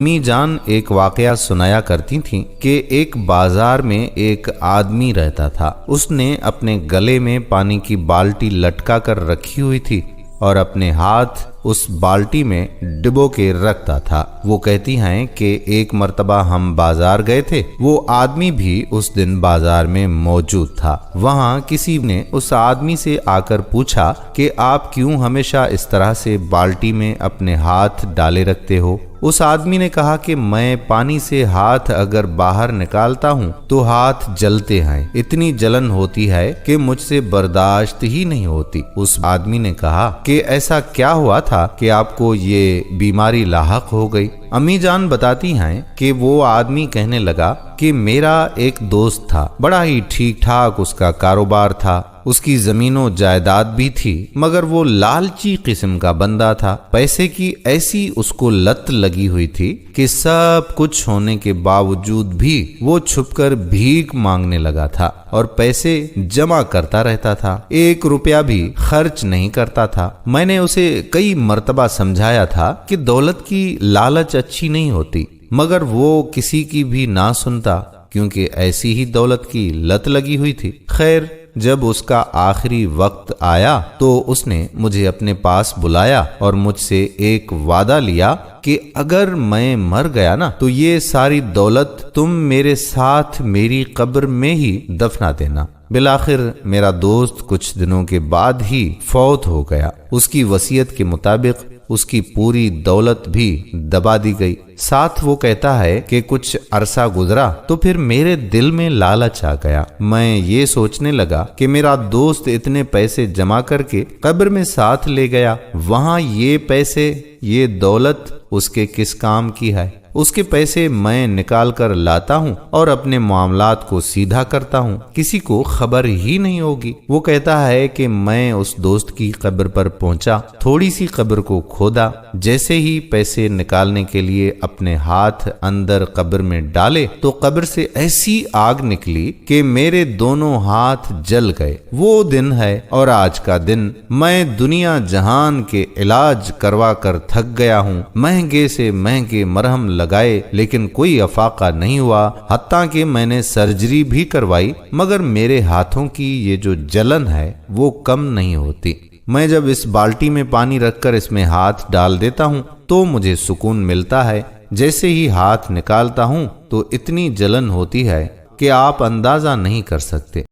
अम्मी जान एक वाकया सुनाया करती थीं कि एक बाजार में एक आदमी रहता था। उसने अपने गले में पानी की बाल्टी लटका कर रखी हुई थी और अपने हाथ उस बाल्टी में डिबो के रखता था। वो कहती हैं कि एक मर्तबा हम बाजार गए थे। वो आदमी भी उस दिन बाजार में मौजूद था। वहाँ किसी ने उस आदमी से आकर पूछा कि आप क्यों हमेशा इस तरह से बाल्टी में अपने हाथ डाले रखते हो। उस आदमी ने कहा कि मैं पानी से हाथ अगर बाहर निकालता हूँ तो हाथ जलते हैं, इतनी जलन होती है कि मुझसे बर्दाश्त ही नहीं होती। उस आदमी ने कहा कि ऐसा क्या हुआ था कि आपको ये बीमारी लाहक हो गई। अम्मी जान बताती हैं कि वो आदमी कहने लगा कि मेरा एक दोस्त था, बड़ा ही ठीक ठाक उसका कारोबार था, उसकी जमीनों जायदाद भी थी, मगर वो लालची किस्म का बंदा था। पैसे की ऐसी उसको लत लगी हुई थी कि सब कुछ होने के बावजूद भी वो छुपकर भीख मांगने लगा था और पैसे जमा करता रहता था, 1 रुपया भी खर्च नहीं करता था। मैंने उसे कई मर्तबा समझाया था कि दौलत की लालच अच्छी नहीं होती, मगर वो किसी की भी ना सुनता क्योंकि ऐसी ही दौलत की लत लगी हुई थी। खैर, जब उसका आखिरी वक्त आया तो उसने मुझे अपने पास बुलाया और मुझसे एक वादा लिया कि अगर मैं मर गया ना तो ये सारी दौलत तुम मेरे साथ मेरी कब्र में ही दफना देना। बिलाखिर मेरा दोस्त कुछ दिनों के बाद ही फौत हो गया। उसकी वसीयत के मुताबिक उसकी पूरी दौलत भी दबा दी गई। साथ वो कहता है कि कुछ अरसा गुजरा तो फिर मेरे दिल में लालच आ गया। मैं ये सोचने लगा कि मेरा दोस्त इतने पैसे जमा करके कब्र में साथ ले गया, वहां ये पैसे, ये दौलत उसके किस काम की है। उसके पैसे मैं निकाल कर लाता हूँ और अपने मामलात को सीधा करता हूँ, किसी को खबर ही नहीं होगी। वो कहता है कि मैं उस दोस्त की कब्र पर पहुंचा, थोड़ी सी कब्र को खोदा, जैसे ही पैसे निकालने के लिए अपने हाथ अंदर कब्र में डाले तो कब्र से ऐसी आग निकली कि मेरे दोनों हाथ जल गए। वो दिन है और आज का दिन मैं दुनिया जहान के इलाज करवा कर थक गया हूँ, महंगे से महंगे मरहम लगाए लेकिन कोई अफाका नहीं हुआ, हत्ता कि मैंने सर्जरी भी करवाई मगर मेरे हाथों की ये जो जलन है वो कम नहीं होती। मैं जब इस बाल्टी में पानी रखकर इसमें हाथ डाल देता हूँ तो मुझे सुकून मिलता है, जैसे ही हाथ निकालता हूँ तो इतनी जलन होती है कि आप अंदाजा नहीं कर सकते।